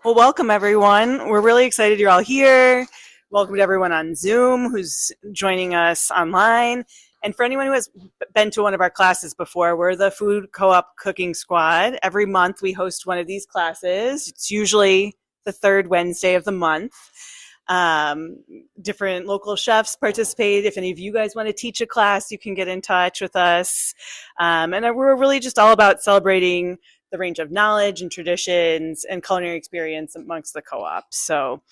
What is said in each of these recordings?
Well, welcome everyone. We're really excited you're all here. Welcome to everyone on Zoom who's joining us online. And for anyone who has been to one of our classes before, we're the Food Co-op Cooking Squad. Every month we host one of these classes. It's usually the third Wednesday of the month. Different local chefs participate. If any of you guys want to teach a class, you can get in touch with us. And we're really just all about celebrating the range of knowledge and traditions and culinary experience amongst the co-op. So,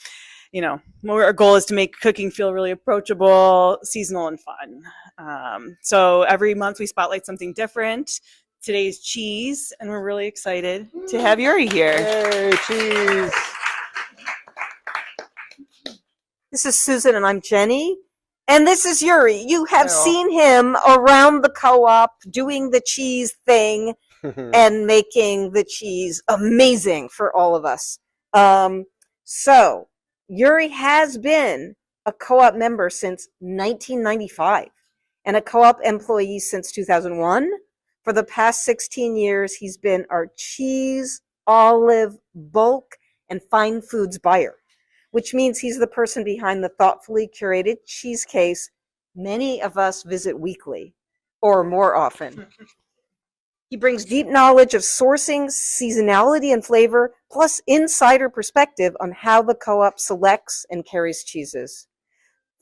our goal is to make cooking feel really approachable, seasonal, and fun. So every month we spotlight something different. Today's cheese, and we're really excited to have Yuri here. Yay, cheese! This is Susan, and I'm Jenny. And this is Yuri. You have Hello. seen him around the co-op doing the cheese thing and making the cheese amazing for all of us. So Yuri has been a co-op member since 1995 and a co-op employee since 2001. For the past 16 years, he's been our cheese, olive, bulk, and fine foods buyer, which means he's the person behind the thoughtfully curated cheese case many of us visit weekly or more often. He brings deep knowledge of sourcing, seasonality, and flavor, plus insider perspective on how the co-op selects and carries cheeses.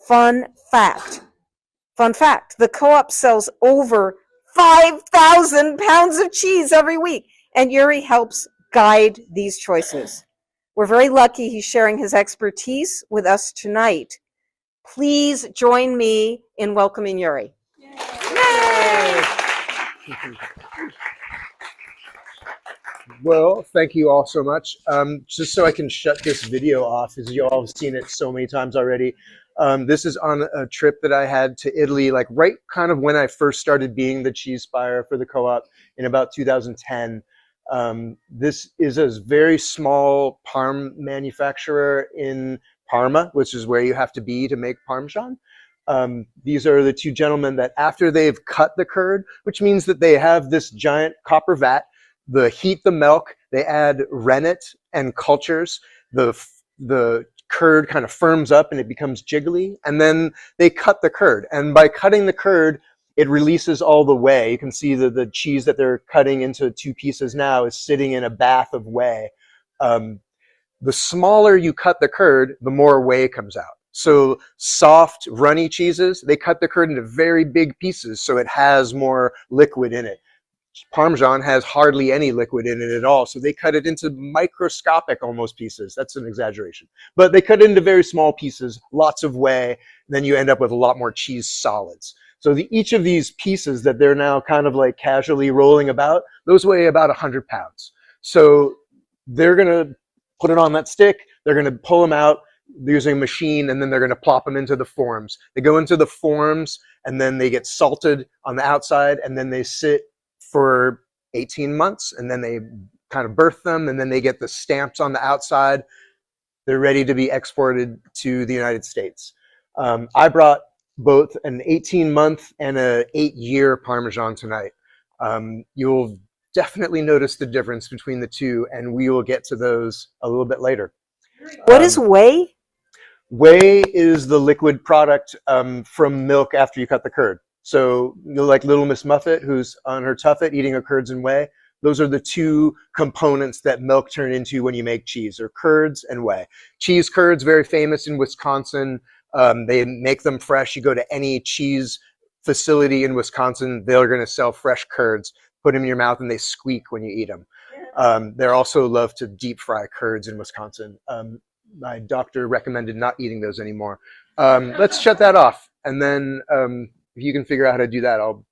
Fun fact, the co-op sells over 5,000 pounds of cheese every week, and Yuri helps guide these choices. We're very lucky he's sharing his expertise with us tonight. Please join me in welcoming Yuri. Yay! Well, thank you all so much. Just so I can shut this video off, as you all have seen it so many times already. This is on a trip that I had to Italy, like right kind of when I first started being the cheese buyer for the co-op in about 2010. This is a very small Parm manufacturer in Parma, which is where you have to be to make Parmesan. These are the two gentlemen that after they've cut the curd, which means that they have this giant copper vat, they heat the milk, they add rennet and cultures, the curd kind of firms up and it becomes jiggly, and then they cut the curd. And by cutting the curd, it releases all the whey. You can see the cheese that they're cutting into two pieces now is sitting in a bath of whey. The smaller you cut the curd, the more whey comes out. So soft, runny cheeses, they cut the curd into very big pieces so it has more liquid in it. Parmesan has hardly any liquid in it at all, so they cut it into microscopic almost pieces. That's an exaggeration. But they cut it into very small pieces, lots of whey, then you end up with a lot more cheese solids. So each of these pieces that they're now kind of like casually rolling about, those weigh about 100 pounds. So they're going to put it on that stick, they're going to pull them out using a machine, and then they're going to plop them into the forms. They go into the forms, and then they get salted on the outside, and then they sit for 18 months, and then they kind of birth them, and then they get the stamps on the outside. They're ready to be exported to the United States. I brought both an 18-month and an 8-year Parmesan tonight. You'll definitely notice the difference between the two, and we will get to those a little bit later. What is whey? Whey is the liquid product from milk after you cut the curd. So like Little Miss Muffet, who's on her tuffet eating her curds and whey, those are the two components that milk turn into when you make cheese, or curds and whey. Cheese curds, very famous in Wisconsin. They make them fresh. You go to any cheese facility in Wisconsin, they're going to sell fresh curds. Put them in your mouth and they squeak when you eat them. They're also love to deep fry curds in Wisconsin. My doctor recommended not eating those anymore. Let's shut that off. And then if you can figure out how to do that, I'll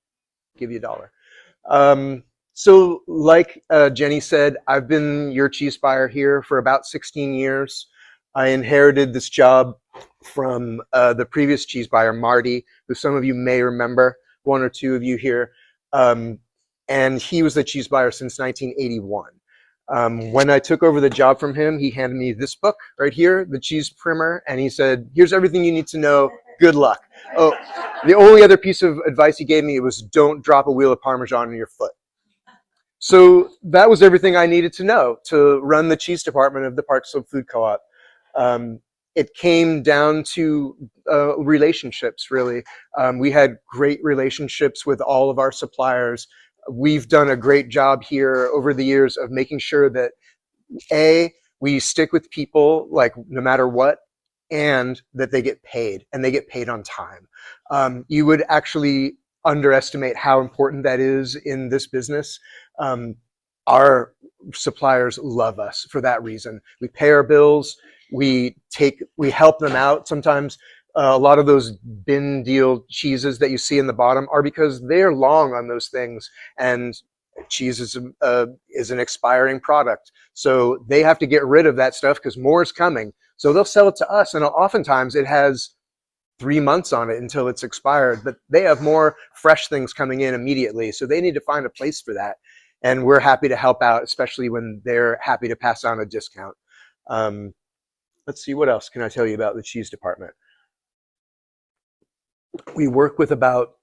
give you $1. So like Jenny said, I've been your cheese buyer here for about 16 years. I inherited this job from the previous cheese buyer, Marty, who some of you may remember, one or two of you here. And he was the cheese buyer since 1981. When I took over the job from him, he handed me this book right here, the Cheese Primer, and he said, here's everything you need to know. Good luck. Oh, the only other piece of advice he gave me was don't drop a wheel of Parmesan on your foot. So that was everything I needed to know to run the cheese department of the Park Slope Food Co-op. It came down to relationships, really. We had great relationships with all of our suppliers. We've done a great job here over the years of making sure that we stick with people like no matter what, and that they get paid, and they get paid on time. You would actually underestimate how important that is in this business. Our suppliers love us for that reason. We pay our bills. We help them out. Sometimes a lot of those bin deal cheeses that you see in the bottom are because they're long on those things, and cheese is an expiring product. So they have to get rid of that stuff because more is coming. So they'll sell it to us, and oftentimes it has 3 months on it until it's expired, but they have more fresh things coming in immediately. So they need to find a place for that. And we're happy to help out, especially when they're happy to pass on a discount. Let's see, what else can I tell you about the cheese department? We work with about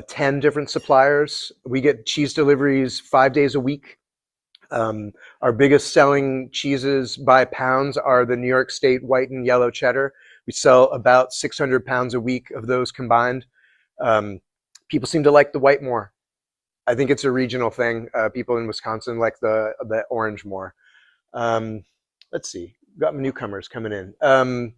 10 different suppliers. We get cheese deliveries 5 days a week. Our biggest selling cheeses by pounds are the New York State white and yellow cheddar. We sell about 600 pounds a week of those combined. People seem to like the white more. I think it's a regional thing. People in Wisconsin like the orange more. Let's see, we've got newcomers coming in.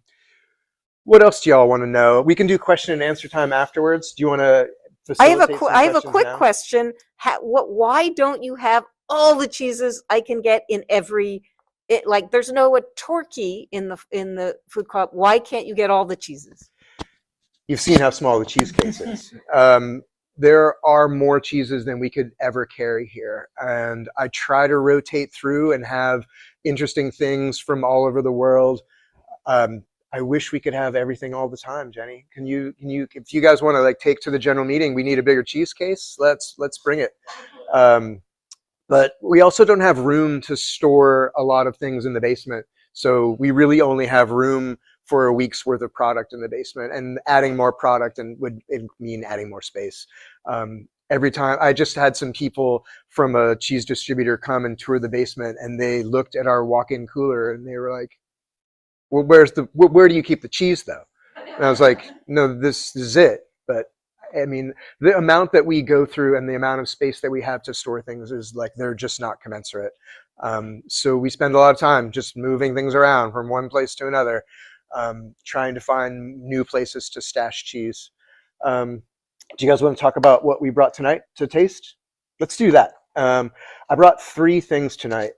What else do y'all want to know? We can do question and answer time afterwards. Do you want to facilitate I have a quick now? question. Why don't you have all the cheeses I can get in every? Like there's no turkey in the food co-op. Why can't you get all the cheeses? You've seen how small the cheese case is. There are more cheeses than we could ever carry here. And I try to rotate through and have interesting things from all over the world. I wish we could have everything all the time, Jenny. Can you, if you guys want to like take to the general meeting, we need a bigger cheese case, let's bring it. But we also don't have room to store a lot of things in the basement. So we really only have room for a week's worth of product in the basement, and adding more product would mean adding more space. Every time, I just had some people from a cheese distributor come and tour the basement, and they looked at our walk-in cooler and they were like, well, where do you keep the cheese though? And I was like, no, this is it. But I mean, the amount that we go through and the amount of space that we have to store things is like, they're just not commensurate. So we spend a lot of time just moving things around from one place to another, trying to find new places to stash cheese. Do you guys want to talk about what we brought tonight to taste? Let's do that. I brought 3 things tonight.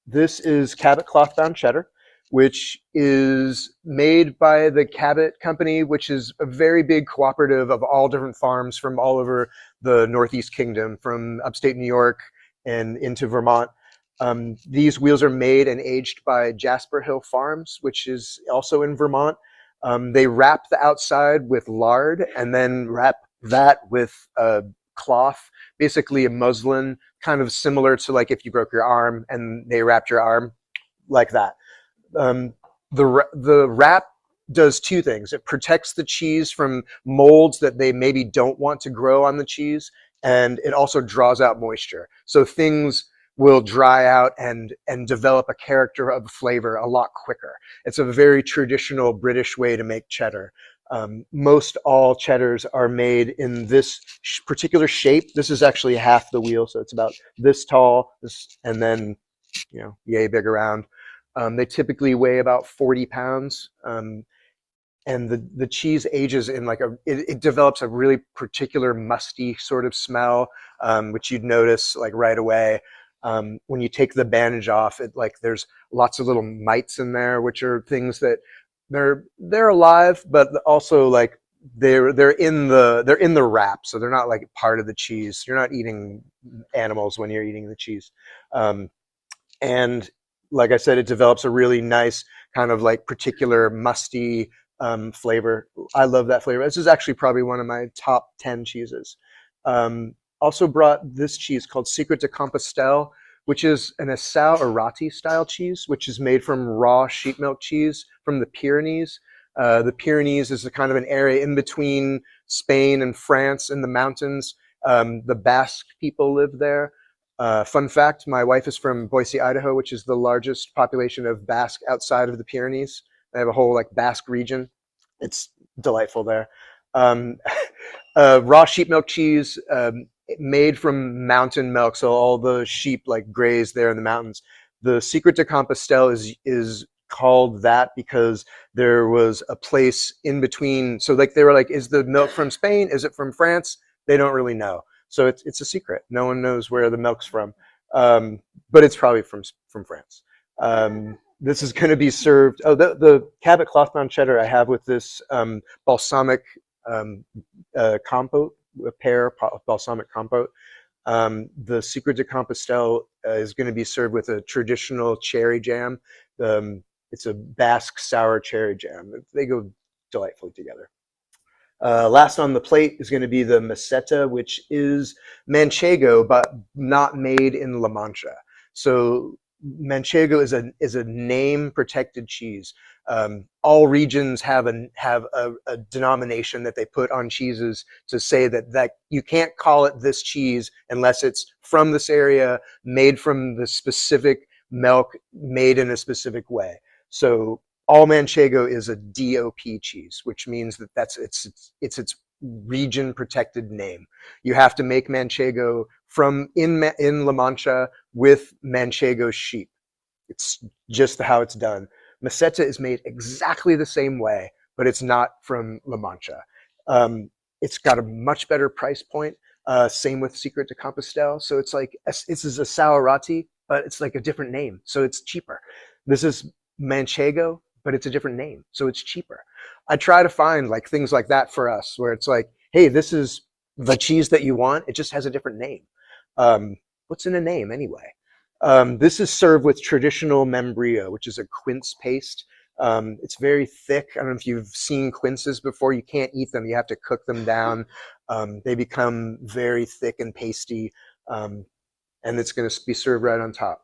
This is Cabot cloth-bound cheddar, which is made by the Cabot Company, which is a very big cooperative of all different farms from all over the Northeast Kingdom, from upstate New York and into Vermont. These wheels are made and aged by Jasper Hill Farms, which is also in Vermont. They wrap the outside with lard and then wrap that with cloth, basically a muslin, kind of similar to like if you broke your arm and they wrapped your arm like that. The wrap does 2 things. It protects the cheese from molds that they maybe don't want to grow on the cheese, and it also draws out moisture. So things will dry out and develop a character of flavor a lot quicker. It's a very traditional British way to make cheddar. Most all cheddars are made in this particular shape. This is actually half the wheel, so it's about this tall, and then, yay big around. They typically weigh about 40 pounds. And the cheese ages in like it develops a really particular musty sort of smell, which you'd notice like right away. When you take the bandage off, there's lots of little mites in there, which are things that they're alive, but also like they're in the wrap, so they're not like part of the cheese. You're not eating animals when you're eating the cheese. And like I said, it develops a really nice kind of like particular musty flavor. I love that flavor. This is actually probably one of my top 10 cheeses. Also brought this cheese called Secret de Compostelle, which is an Assau Arati style cheese, which is made from raw sheep milk cheese from the Pyrenees. The Pyrenees is a kind of an area in between Spain and France in the mountains. The Basque people live there. Fun fact, my wife is from Boise, Idaho, which is the largest population of Basque outside of the Pyrenees. They have a whole like Basque region. It's delightful there. Um, raw sheep milk cheese, made from mountain milk, so all the sheep like graze there in the mountains. The Secret de Compostelle is called that because there was a place in between. So like they were like, is the milk from Spain? Is it from France? They don't really know. So it's a secret. No one knows where the milk's from, but it's probably from France. This is going to be served. Oh, the Cabot cloth bound cheddar I have with this balsamic compote, a pear balsamic compote. The Secret de Compostelle is going to be served with a traditional cherry jam. It's a Basque sour cherry jam. They go delightfully together. Last on the plate is going to be the Meseta, which is Manchego, but not made in La Mancha. So Manchego is a name protected cheese. All regions have a denomination that they put on cheeses to say that you can't call it this cheese unless it's from this area, made from the specific milk, made in a specific way. So all Manchego is a DOP cheese, which means that it's its region protected name. You have to make Manchego from in La Mancha with Manchego sheep. It's just how it's done. Meseta is made exactly the same way, but it's not from La Mancha. It's got a much better price point. Same with Secret de Compostelle. So it's like, this is a Saurati, but it's like a different name. So it's cheaper. This is Manchego, but it's a different name. So it's cheaper. I try to find like things like that for us where it's like, hey, this is the cheese that you want. It just has a different name. What's in a name anyway? This is served with traditional membrillo, which is a quince paste. It's very thick. I don't know if you've seen quinces before. You can't eat them. You have to cook them down. They become very thick and pasty, and it's going to be served right on top.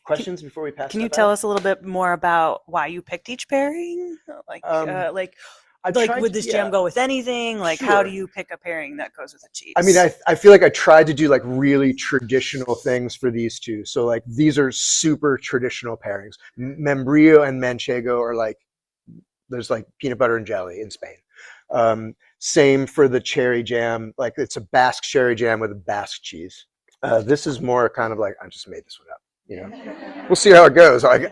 Questions before we pass? Can you tell us a little bit more about why you picked each pairing? Would this jam go with anything? Like, Sure. how do you pick a pairing that goes with a cheese? I mean, I feel like I tried to do like really traditional things for these two. So like these are super traditional pairings. Membrillo and Manchego are like, there's like peanut butter and jelly in Spain. Same for the cherry jam. Like it's a Basque cherry jam with a Basque cheese. This is more kind of like, I just made this one up. You know, we'll see how it goes. I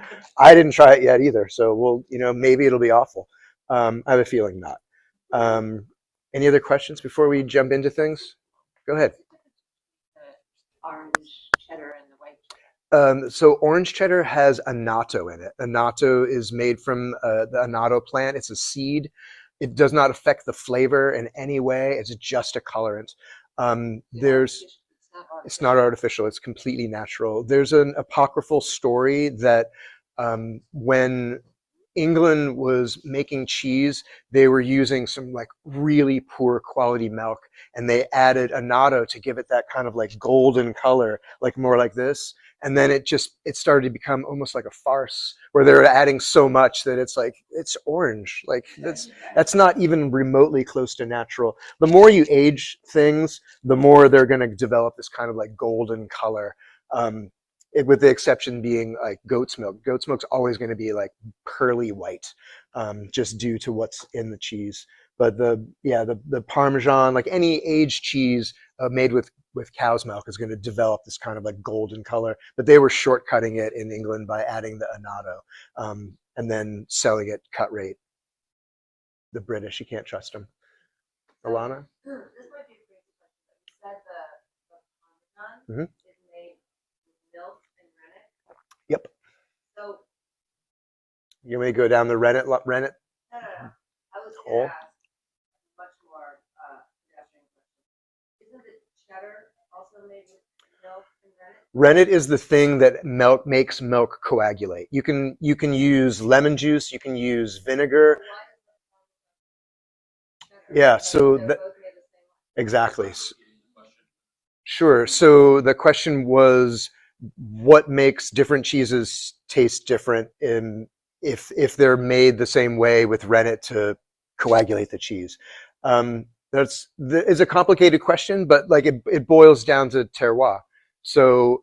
didn't try it yet either. So maybe it'll be awful. I have a feeling not. Any other questions before we jump into things? Go ahead. Orange cheddar and the white. So orange cheddar has annatto in it. Annatto is made from the annatto plant. It's a seed. It does not affect the flavor in any way. It's just a colorant. It's not artificial. It's completely natural. There's an apocryphal story that when England was making cheese, they were using some like really poor quality milk, and they added annatto to give it that kind of like golden color, like more like this. And then it started to become almost like a farce where they were adding so much that it's like, it's orange. Like that's not even remotely close to natural. The more you age things, the more they're going to develop this kind of like golden color. With the exception being like goat's milk. Goat's milk's always going to be like pearly white, just due to what's in the cheese. But the Parmesan, like any aged cheese made with cow's milk, is going to develop this kind of like golden color. But they were shortcutting it in England by adding the annatto and then selling it cut rate. The British, you can't trust them. Alana? This might be a crazy question, but you said the Parmesan Mhm. is made with milk and rennet. Yep. So You want me to go down the rennet? no. I was going Hole? to ask a much more pedestrian question. Isn't the cheddar also made with milk and rennet? Rennet is the thing that makes milk coagulate. You can use lemon juice. You can use vinegar. Yeah. So exactly. Sure. So the question was, what makes different cheeses taste different if they're made the same way with rennet to coagulate the cheese? That is a complicated question, but like it boils down to terroir. So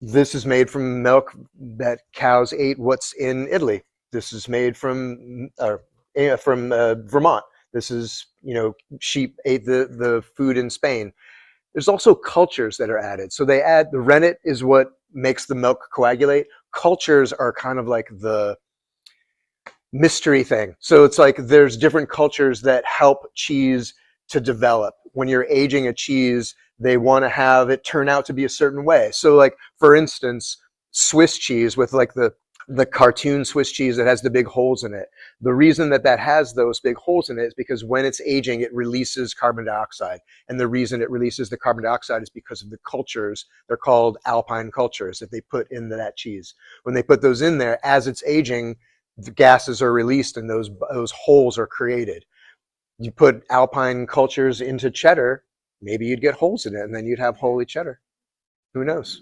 this is made from milk that cows ate what's in Italy. This is made from Vermont. This is, sheep ate the food in Spain. There's also cultures that are added. So they add, the rennet is what makes the milk coagulate. Cultures are kind of like the mystery thing. So it's like there's different cultures that help cheese to develop. When you're aging a cheese, they want to have it turn out to be a certain way. So like, for instance, Swiss cheese with like the cartoon Swiss cheese that has the big holes in it. The reason that has those big holes in it is because when it's aging, it releases carbon dioxide. And the reason it releases the carbon dioxide is because of the cultures. They're called alpine cultures that they put into that cheese. When they put those in there, as it's aging, the gases are released and those holes are created. You put alpine cultures into cheddar, maybe you'd get holes in it and then you'd have holy cheddar. Who knows?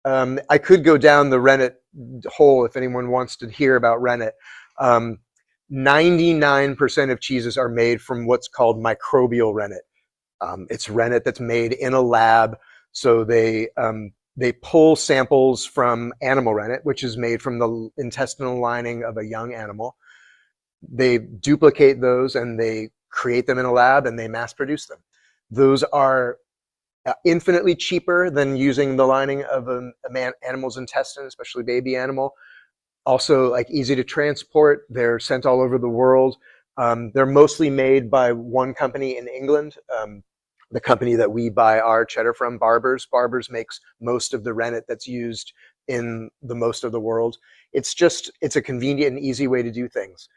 I could go down the rennet hole if anyone wants to hear about rennet. 99% of cheeses are made from what's called microbial rennet. It's rennet that's made in a lab. So they pull samples from animal rennet, which is made from the intestinal lining of a young animal. They duplicate those and they create them in a lab and they mass produce them. Those are infinitely cheaper than using the lining of an animal's intestine, especially baby animal. Also, like, easy to transport. They're sent all over the world. They're mostly made by one company in England. The company that we buy our cheddar from, Barber's. Barber's makes most of the rennet that's used in the most of the world. It's a convenient and easy way to do things.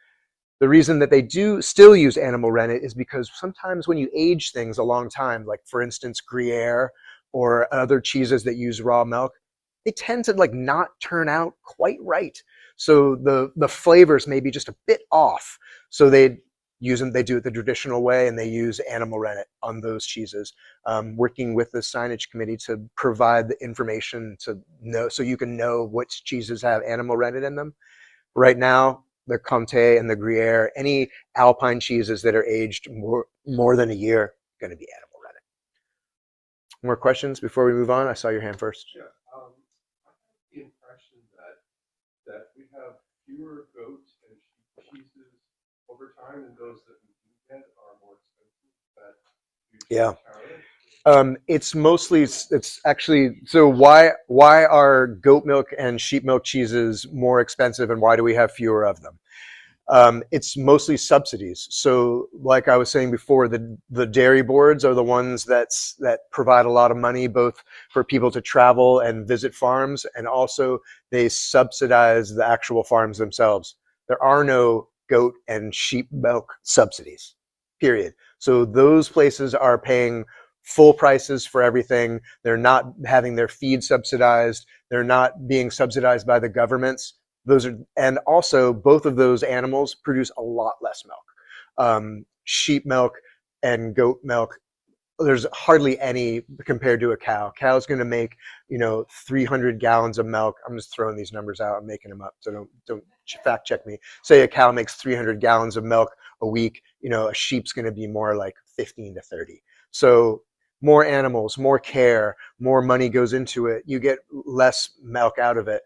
The reason that they do still use animal rennet is because sometimes when you age things a long time, like for instance, Gruyere or other cheeses that use raw milk, they tend to like not turn out quite right. So the flavors may be just a bit off. So they do it the traditional way and they use animal rennet on those cheeses, working with the signage committee to provide the information to know, so you can know which cheeses have animal rennet in them. Right now, the Comte and the Gruyere, any alpine cheeses that are aged more than a year, going to be animal rennet. More questions before we move on? I saw your hand first. Yeah, I have the impression that we have fewer goats and sheep cheeses over time, and those that we do get are more expensive. Yeah. It's actually, so why are goat milk and sheep milk cheeses more expensive and why do we have fewer of them? It's mostly subsidies. So like I was saying before, the dairy boards are the ones that provide a lot of money, both for people to travel and visit farms, and also they subsidize the actual farms themselves. There are no goat and sheep milk subsidies, period. So those places are paying full prices for everything. They're not having their feed subsidized. They're not being subsidized by the governments. And also both of those animals produce a lot less milk. Sheep milk and goat milk, there's hardly any compared to a cow. Cow's going to make 300 gallons of milk. I'm just throwing these numbers out. I'm making them up, so don't fact check me. Say a cow makes 300 gallons of milk a week. A sheep's going to be more like 15 to 30. So more animals, more care, more money goes into it. You get less milk out of it.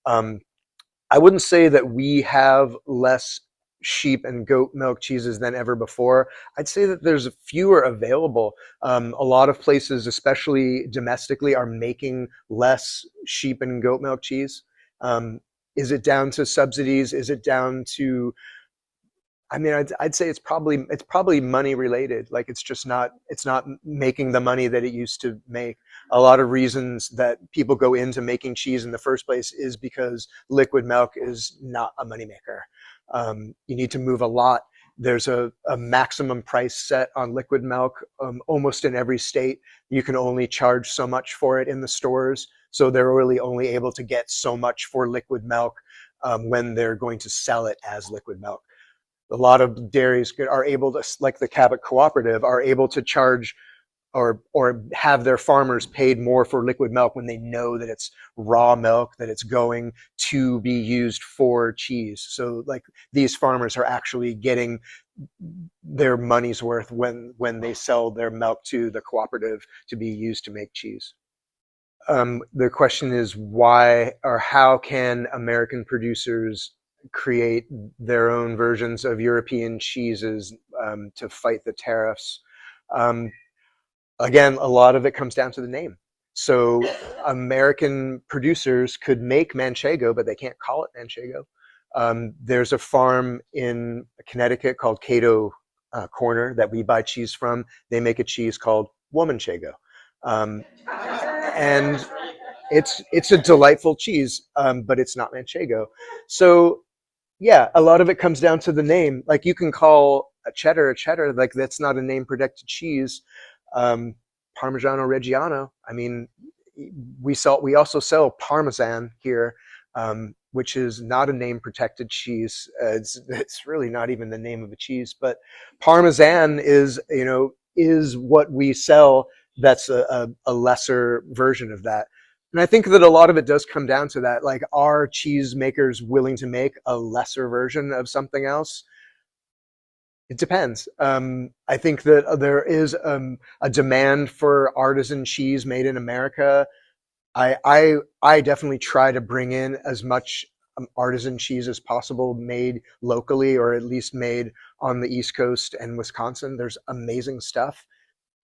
I wouldn't say that we have less sheep and goat milk cheeses than ever before. I'd say that there's fewer available. A lot of places, especially domestically, are making less sheep and goat milk cheese. Is it down to subsidies? Is it down to, I'd say it's probably money related. Like it's not making the money that it used to make. A lot of reasons that people go into making cheese in the first place is because liquid milk is not a moneymaker. You need to move a lot. There's a maximum price set on liquid milk almost in every state. You can only charge so much for it in the stores. So they're really only able to get so much for liquid milk when they're going to sell it as liquid milk. A lot of dairies are able to, like the Cabot Cooperative, are able to charge or have their farmers paid more for liquid milk when they know that it's raw milk, that it's going to be used for cheese. So like these farmers are actually getting their money's worth when they sell their milk to the cooperative to be used to make cheese. The question is why or how can American producers create their own versions of European cheeses to fight the tariffs? Again, a lot of it comes down to the name. So American producers could make Manchego, but they can't call it Manchego. There's a farm in Connecticut called Cato Corner that we buy cheese from. They make a cheese called Womanchego. And it's a delightful cheese, but it's not Manchego. So yeah, a lot of it comes down to the name. Like you can call a cheddar, like that's not a name protected cheese. Parmigiano Reggiano. I mean, we also sell Parmesan here, which is not a name protected cheese. It's really not even the name of a cheese, but Parmesan is what we sell. That's a lesser version of that. And I think that a lot of it does come down to that. Like, are cheese makers willing to make a lesser version of something else? It depends. I think that there is a demand for artisan cheese made in America. I definitely try to bring in as much artisan cheese as possible made locally, or at least made on the East Coast and Wisconsin. There's amazing stuff.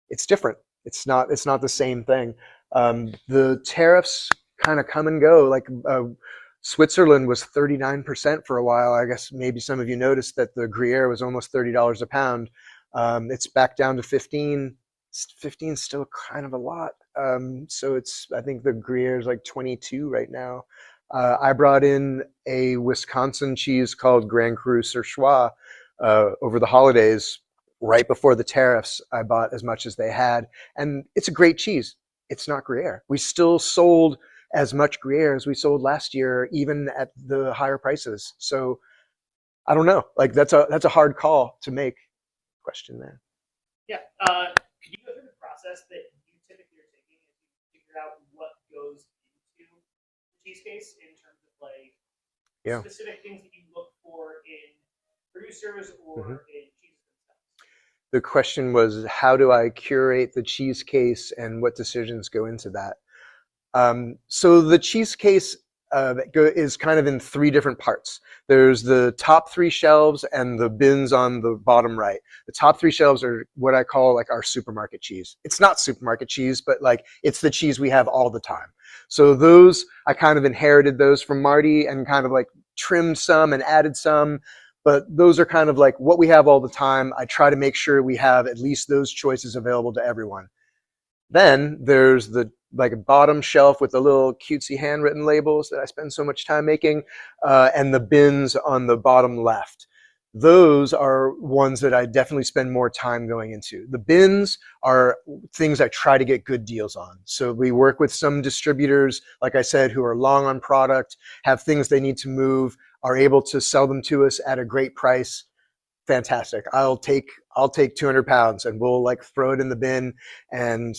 It's different. It's not the same thing. The tariffs kind of come and go. Like Switzerland was 39% for a while. I guess maybe some of you noticed that the Gruyere was almost $30 a pound. It's back down to 15. 15 is still kind of a lot. So I think the Gruyere is like 22 right now. I brought in a Wisconsin cheese called Grand Cru Surchoix over the holidays. Right before the tariffs, I bought as much as they had, and it's a great cheese. It's not Gruyere. We still sold as much Gruyere as we sold last year, even at the higher prices. So I don't know. Like that's a hard call to make. Question there. Yeah. Could you go through the process that you typically are taking to figure out what goes into the cheese case in terms of like specific things that you look for in producers or in cheeses themselves? The question was, how do I curate the cheese case and what decisions go into that? So the cheese case is kind of in three different parts. There's the top three shelves and the bins on the bottom right. The top three shelves are what I call like our supermarket cheese. It's not supermarket cheese, but like it's the cheese we have all the time. So those, I kind of inherited those from Marty and kind of like trimmed some and added some, but those are kind of like what we have all the time. I try to make sure we have at least those choices available to everyone. Then there's the like a bottom shelf with the little cutesy handwritten labels that I spend so much time making, and the bins on the bottom left. Those are ones that I definitely spend more time going into. The bins are things I try to get good deals on. So we work with some distributors, like I said, who are long on product, have things they need to move, are able to sell them to us at a great price. Fantastic. I'll take 200 pounds and we'll like throw it in the bin and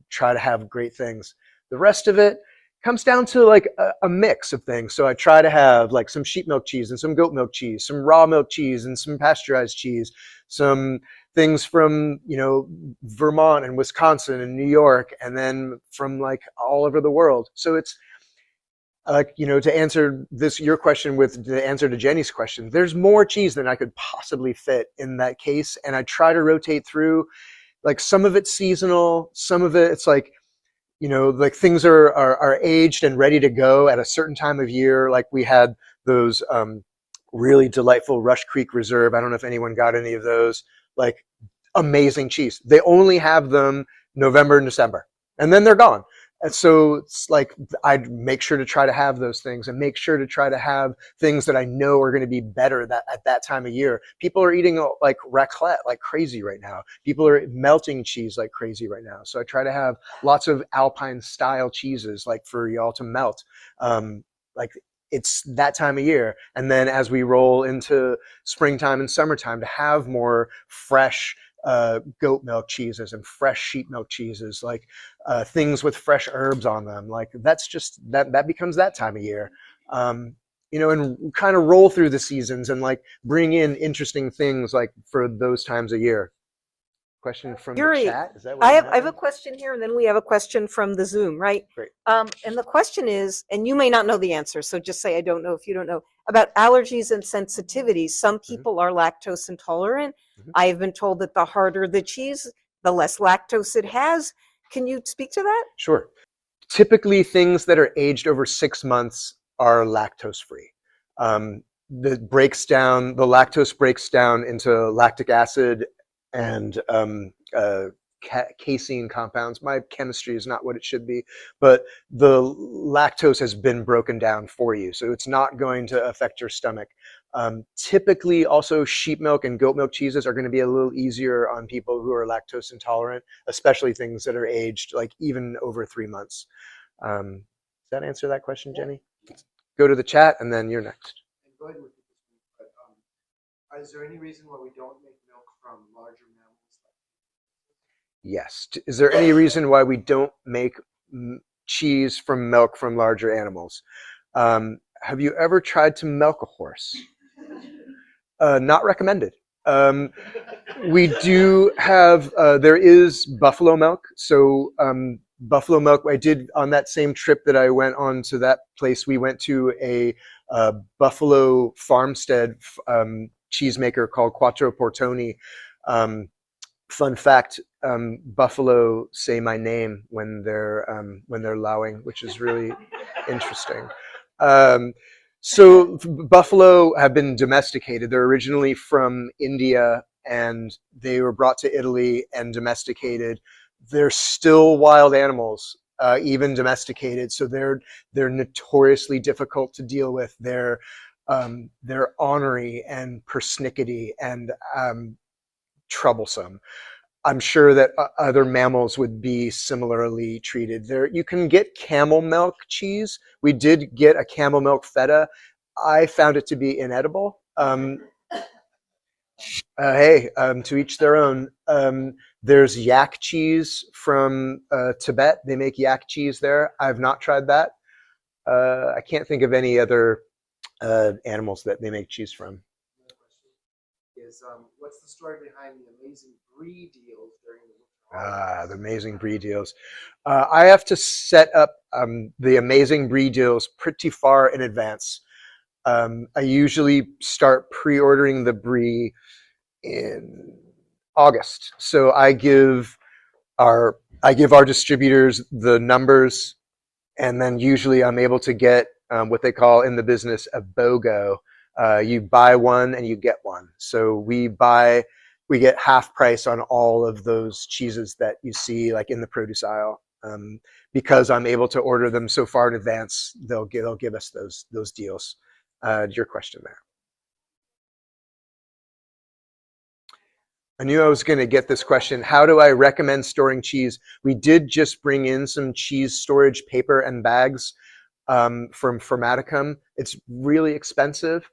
try to have great things. The rest of it comes down to like a mix of things. So I try to have like some sheep milk cheese and some goat milk cheese, some raw milk cheese and some pasteurized cheese, some things from, Vermont and Wisconsin and New York, and then from like all over the world. So it's like, to answer your question with the answer to Jenny's question, there's more cheese than I could possibly fit in that case. And I try to rotate through. Like some of it's seasonal, some of it's like, like things are aged and ready to go at a certain time of year. Like we had those really delightful Rush Creek Reserve. I don't know if anyone got any of those. Like amazing cheese. They only have them November and December, and then they're gone. And so it's like I'd make sure to try to have those things and make sure to try to have things that I know are going to be better at that time of year. People are eating like raclette like crazy right now. People are melting cheese like crazy right now. So I try to have lots of Alpine style cheeses like for y'all to melt. Like it's that time of year. And then as we roll into springtime and summertime, to have more fresh goat milk cheeses and fresh sheep milk cheeses, like things with fresh herbs on them. Like that's just that becomes that time of year. And kind of roll through the seasons and like bring in interesting things like for those times of year. question from Yuri, the chat? Is that what I have happened? a question here, and then we have a question from the Zoom, right? Great. And the question is, and you may not know the answer, so just say I don't know if you don't know, about allergies and sensitivities. Some people are lactose intolerant. I have been told that the harder the cheese, the less lactose it has. Can you speak to that? Sure. Typically, things that are aged over 6 months are lactose-free. The lactose breaks down into lactic acid and casein compounds. My chemistry is not what it should be, but the lactose has been broken down for you, so it's not going to affect your stomach. Typically, also sheep milk and goat milk cheeses are going to be a little easier on people who are lactose intolerant, especially things that are aged like even over 3 months. Does that answer that question, Jenny? Go to the chat, and then you're next. And go ahead with this one, but is there any reason why we don't make milk from larger mammals? Yes. Is there any reason why we don't make cheese from milk from larger animals? Have you ever tried to milk a horse? Not recommended. We do have, there is buffalo milk. So buffalo milk, I did on that same trip that I went on to that place, we went to a buffalo farmstead cheesemaker called Quattro Portoni. Fun fact, buffalo say my name when they're lowing, which is really interesting. So buffalo have been domesticated. They're originally from India, and they were brought to Italy and domesticated. They're still wild animals, even domesticated. So they're notoriously difficult to deal with. They're ornery and persnickety and troublesome. I'm sure that other mammals would be similarly treated. There, you can get camel milk cheese. We did get a camel milk feta. I found it to be inedible. Hey, to each their own. There's yak cheese from Tibet. They make yak cheese there. I've not tried that. I can't think of any other animals that they make cheese from. What's the story behind the amazing brie deals during the winter? The amazing brie deals. I have to set up the amazing brie deals pretty far in advance. I usually start pre-ordering the brie in August. So I give our distributors the numbers, and then usually I'm able to get what they call in the business a BOGO. You buy one and you get one. So we get half price on all of those cheeses that you see like in the produce aisle. Because I'm able to order them so far in advance, they'll give us those deals. Your question there. I knew I was going to get this question. How do I recommend storing cheese? We did just bring in some cheese storage paper and bags from Formaticum. It's really expensive.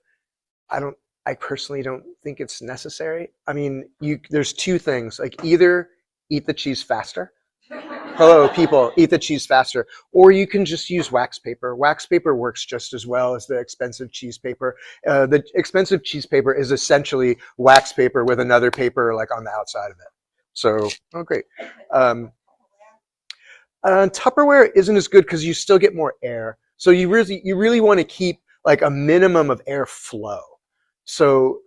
I personally don't think it's necessary. I mean, there's two things, like either eat the cheese faster. Hello, people, eat the cheese faster. Or you can just use wax paper. Wax paper works just as well as the expensive cheese paper. The expensive cheese paper is essentially wax paper with another paper like on the outside of it. So, oh great. Tupperware isn't as good because you still get more air. So you really want to keep like a minimum of airflow. So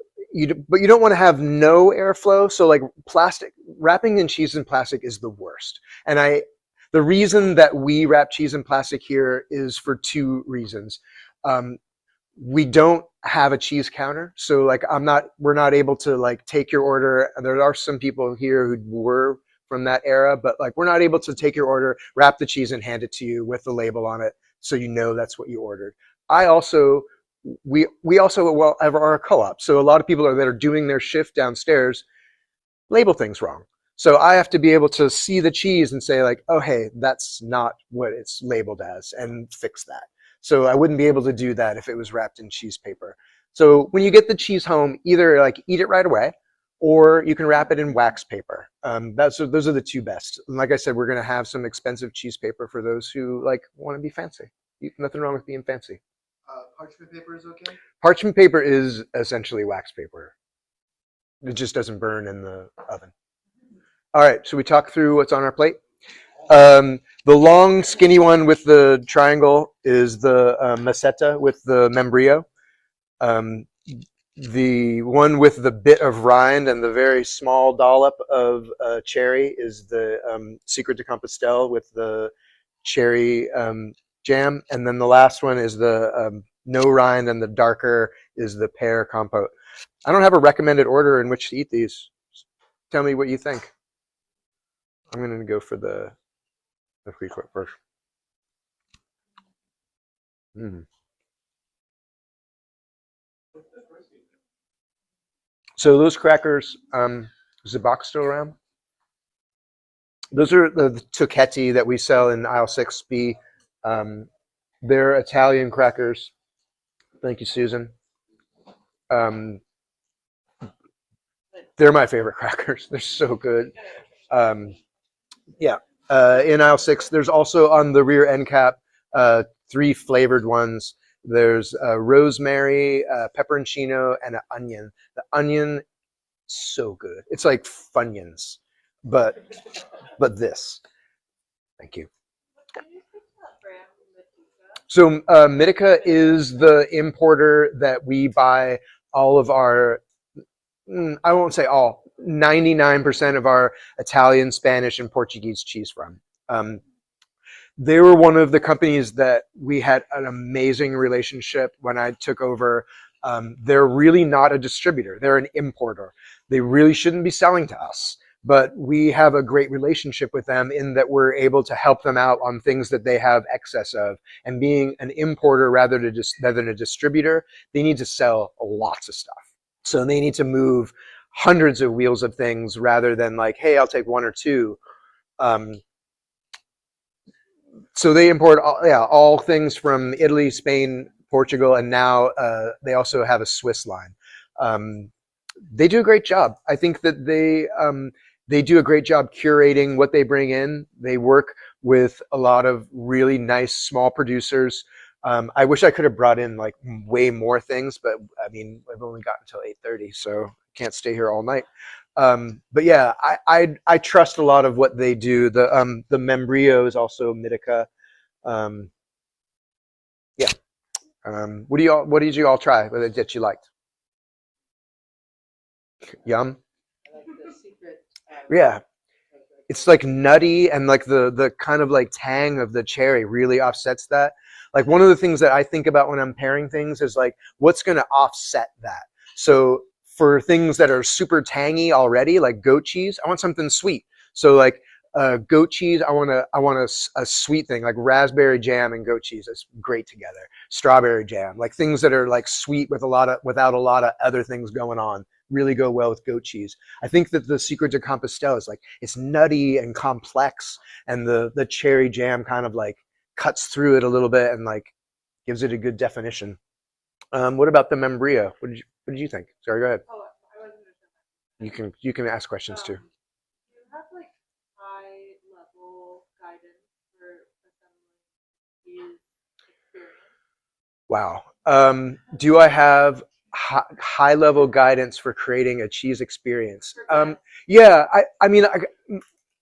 but you don't want to have no airflow. So like wrapping in cheese in plastic is the worst. And the reason that we wrap cheese in plastic here is for two reasons. We don't have a cheese counter. So like we're not able to like take your order. There are some people here who were from that era, but like we're not able to take your order, wrap the cheese and hand it to you with the label on it. So you know that's what you ordered. We also are a co-op. So a lot of people that are doing their shift downstairs label things wrong. So I have to be able to see the cheese and say like, oh, hey, that's not what it's labeled as, and fix that. So I wouldn't be able to do that if it was wrapped in cheese paper. So when you get the cheese home, either like eat it right away, or you can wrap it in wax paper. Those are the two best. And like I said, we're going to have some expensive cheese paper for those who like want to be fancy. Nothing wrong with being fancy. Parchment paper is okay? Parchment paper is essentially wax paper. It just doesn't burn in the oven. All right, so we talk through what's on our plate. The long, skinny one with the triangle is the maceta with the membrillo. The one with the bit of rind and the very small dollop of cherry is the Secret de Compostelle with the cherry jam. And then the last one is the no rind, and the darker is the pear compote. I don't have a recommended order in which to eat these. Tell me what you think. I'm going to go for the Friesort first. Mm. So those crackers, is the box still around? Those are the tocchetti that we sell in aisle 6B. They're Italian crackers. Thank you, Susan. They're my favorite crackers. They're so good. Yeah. In aisle 6, there's also on the rear end cap 3 flavored ones. There's rosemary, pepperoncino, and an onion. The onion, so good. It's like Funyuns, but this. Thank you. So Mitica is the importer that we buy all of our, I won't say all, 99% of our Italian, Spanish, and Portuguese cheese from. They were one of the companies that we had an amazing relationship when I took over. They're really not a distributor. They're an importer. They really shouldn't be selling to us, but we have a great relationship with them in that we're able to help them out on things that they have excess of. And being an importer rather than a distributor, they need to sell lots of stuff. So they need to move hundreds of wheels of things rather than like, hey, I'll take 1 or 2. So they import all things from Italy, Spain, Portugal, and now they also have a Swiss line. They do a great job. I think that they do a great job curating what they bring in. They work with a lot of really nice small producers. I wish I could have brought in like way more things, but I mean, I've only got until 8:30, so can't stay here all night. But yeah, I trust a lot of what they do. The membrillo is also Mitica. Yeah. What did you all try that you liked? Yum. Yeah. It's like nutty, and like the kind of like tang of the cherry really offsets that. Like one of the things that I think about when I'm pairing things is like, what's going to offset that? So for things that are super tangy already, like goat cheese, I want something sweet. So like goat cheese, I want a sweet thing, like raspberry jam and goat cheese. That's great together. Strawberry jam, like things that are like sweet without a lot of other things going on, really go well with goat cheese. I think that the Secret de Compostelle is like, it's nutty and complex, and the cherry jam kind of like cuts through it a little bit and like gives it a good definition. What about the membrillo? What did you think? Sorry, go ahead. Oh, I wasn't. You can ask questions too. Do you have like high level guidance for assembling these experience? Wow. Do I have high level guidance for creating a cheese experience? Yeah. I mean,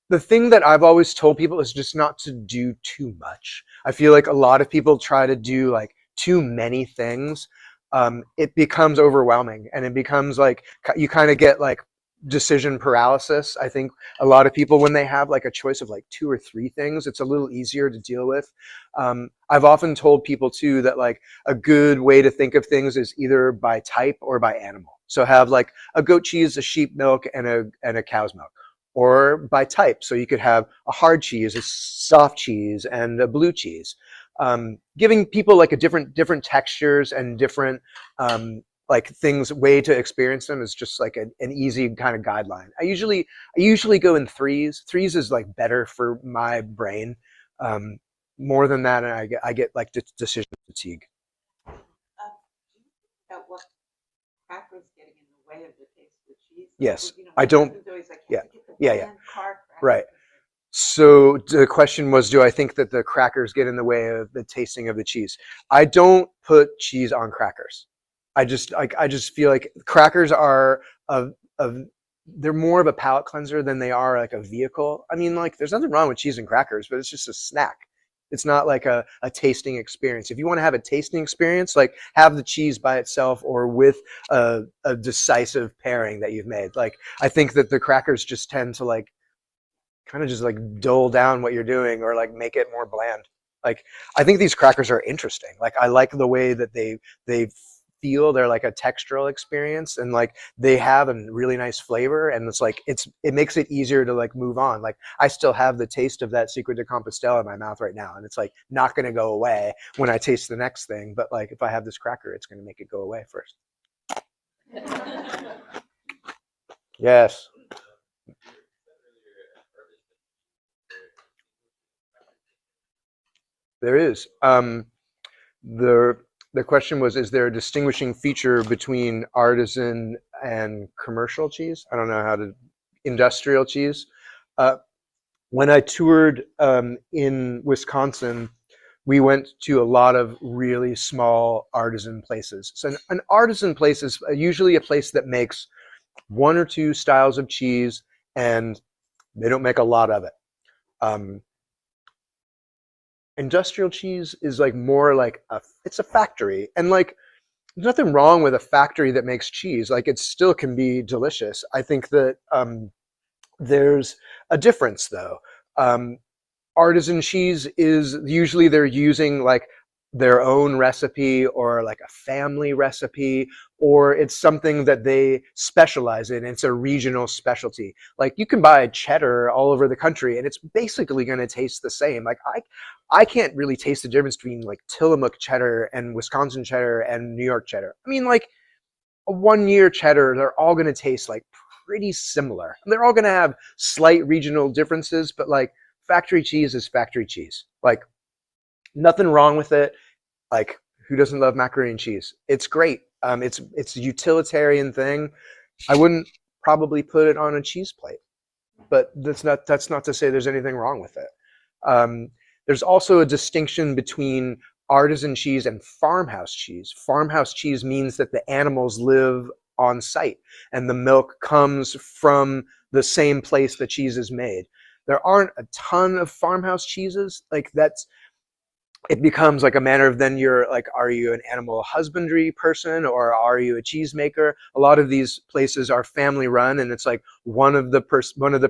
the thing that I've always told people is just not to do too much. I feel like a lot of people try to do like too many things. It becomes overwhelming, and it becomes like you kind of get like decision paralysis. I think a lot of people, when they have like a choice of like 2 or 3 things, it's a little easier to deal with. I've often told people too that like a good way to think of things is either by type or by animal. So have like a goat cheese, a sheep milk, and a cow's milk. Or by type. So you could have a hard cheese, a soft cheese, and a blue cheese. Giving people like a different textures and different like things, way to experience them is just like an easy kind of guideline. I usually go in 3s. 3s is like better for my brain. More than that, and I get like decision fatigue. About what crackers getting in the way of the taste of the cheese? Yes, You know, I don't. always like, Yeah, yeah. Right. So the question was, do I think that the crackers get in the way of the tasting of the cheese? I don't put cheese on crackers. I just feel like crackers are they're more of a palate cleanser than they are like a vehicle. I mean, like there's nothing wrong with cheese and crackers, but it's just a snack. It's not like a tasting experience. If you want to have a tasting experience, like have the cheese by itself or with a decisive pairing that you've made. Like I think that the crackers just tend to like kind of just like dull down what you're doing or like make it more bland. Like I think these crackers are interesting. Like I like the way that they feel. They're like a textural experience, and like they have a really nice flavor, and it's like it makes it easier to like move on. Like I still have the taste of that Secret de Compostela in my mouth right now, and it's like not going to go away when I taste the next thing. But like if I have this cracker, it's going to make it go away first. Yes. There is. The question was, is there a distinguishing feature between artisan and commercial cheese? I don't know how to, industrial cheese. When I toured in Wisconsin, we went to a lot of really small artisan places. So an artisan place is usually a place that makes one or two styles of cheese, and they don't make a lot of it. Industrial cheese is like more like it's a factory, and like there's nothing wrong with a factory that makes cheese. Like it still can be delicious. I think that there's a difference though. Artisan cheese is usually they're using like their own recipe or like a family recipe, or it's something that they specialize in. It's a regional specialty. Like you can buy cheddar all over the country and it's basically going to taste the same. Like I can't really taste the difference between like Tillamook cheddar and Wisconsin cheddar and New York cheddar. I mean, like a 1 year cheddar, they're all going to taste like pretty similar. They're all going to have slight regional differences, but like factory cheese is factory cheese. Like nothing wrong with it. Like who doesn't love macaroni and cheese? It's great. It's a utilitarian thing. I wouldn't probably put it on a cheese plate, but that's not to say there's anything wrong with it. There's also a distinction between artisan cheese and farmhouse cheese. Farmhouse cheese means that the animals live on site and the milk comes from the same place the cheese is made. There aren't a ton of farmhouse cheeses. Like it becomes like a matter of then you're like, are you an animal husbandry person or are you a cheesemaker? A lot of these places are family run, and it's like one of the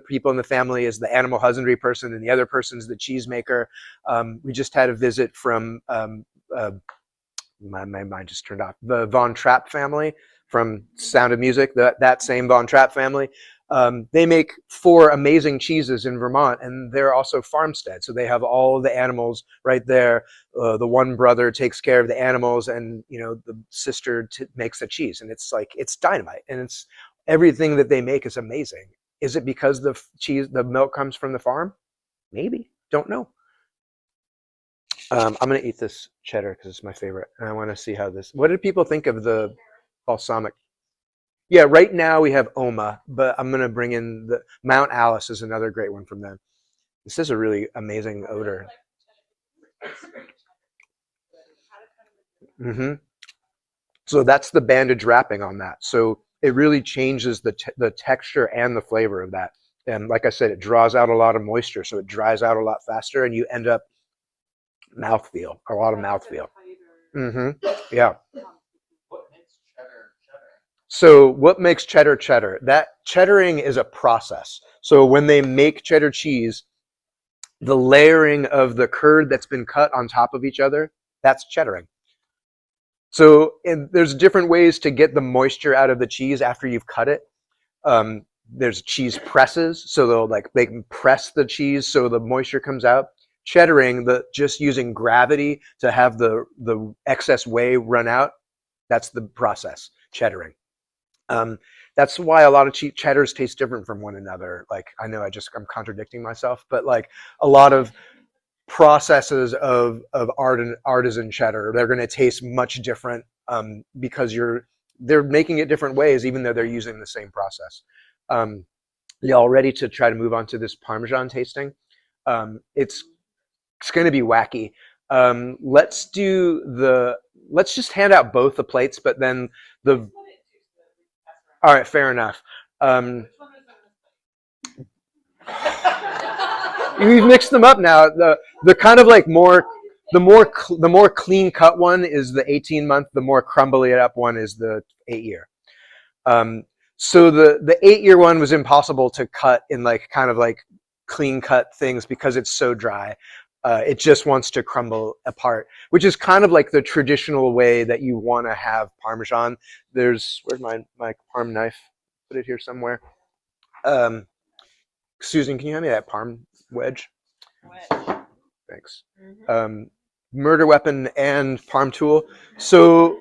people in the family is the animal husbandry person and the other person's the cheesemaker. We just had a visit from my mind just turned off. The Von Trapp family from Sound of Music. That same Von Trapp family. They make 4 amazing cheeses in Vermont, and they're also farmstead. So they have all the animals right there. The one brother takes care of the animals, and the sister makes the cheese. And it's like it's dynamite, and it's everything that they make is amazing. Is it because the milk comes from the farm? Maybe. Don't know. I'm gonna eat this cheddar because it's my favorite, and I want to see how this. What did people think of the balsamic? Yeah, right now we have Oma, but I'm going to bring in the Mount Alice is another great one from them. This is a really amazing odor. So that's the bandage wrapping on that. So it really changes the texture and the flavor of that. And like I said, it draws out a lot of moisture, so it dries out a lot faster, and you end up a lot of mouthfeel. Yeah. So what makes cheddar cheddar? That cheddaring is a process. So when they make cheddar cheese, the layering of the curd that's been cut on top of each other, that's cheddaring. So there's different ways to get the moisture out of the cheese after you've cut it. There's cheese presses, so they can press the cheese so the moisture comes out. Cheddaring, just using gravity to have the excess whey run out, that's the process, cheddaring. That's why a lot of cheddars taste different from one another. Like I know I'm contradicting myself, but like a lot of processes of artisan cheddar, they're going to taste much different because they're making it different ways, even though they're using the same process. Y'all ready to try to move on to this Parmesan tasting? It's going to be wacky. Let's just hand out both the plates, but then all right, fair enough. We've mixed them up now. The kind of like the more clean cut one is the 18-month. The more crumbly up one is the 8-year. So the 8-year one was impossible to cut in like kind of like clean cut things because it's so dry. It just wants to crumble apart, which is kind of like the traditional way that you want to have Parmesan. Where's my Parm knife? Put it here somewhere. Susan, can you hand me that Parm wedge? Thanks. Murder weapon and Parm tool. So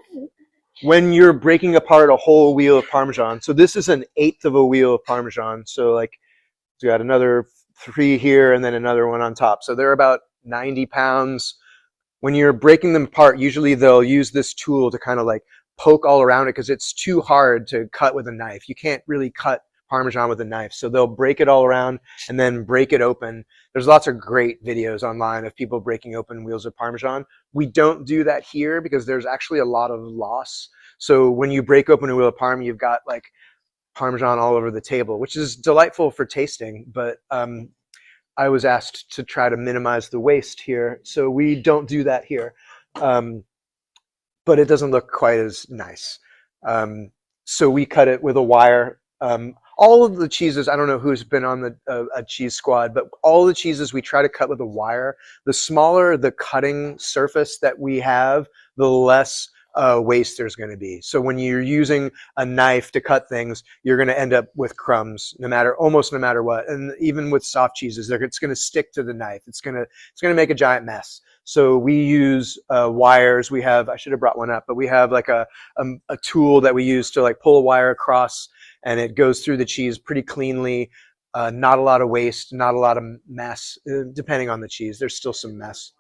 when you're breaking apart a whole wheel of Parmesan, so this is an 1/8 of a wheel of Parmesan. So like you got another 3 here and then another one on top. So they're about 90 pounds. When you're breaking them apart, usually they'll use this tool to kind of like poke all around it because it's too hard to cut with a knife. You can't really cut Parmesan with a knife. So they'll break it all around and then break it open. There's lots of great videos online of people breaking open wheels of Parmesan. We don't do that here because there's actually a lot of loss. So when you break open a wheel of Parm, you've got like Parmesan all over the table, which is delightful for tasting, but I was asked to try to minimize the waste here. So we don't do that here, but it doesn't look quite as nice. So we cut it with a wire. All of the cheeses, I don't know who's been on a cheese squad, but all the cheeses we try to cut with a wire. The smaller the cutting surface that we have, the less waste there's going to be. So when you're using a knife to cut things, you're going to end up with crumbs almost no matter what. And even with soft cheeses, it's going to stick to the knife. It's going to make a giant mess. So we use wires. I should have brought one up, but we have like a tool that we use to like pull a wire across, and it goes through the cheese pretty cleanly. Not a lot of waste, not a lot of mess, depending on the cheese. There's still some mess.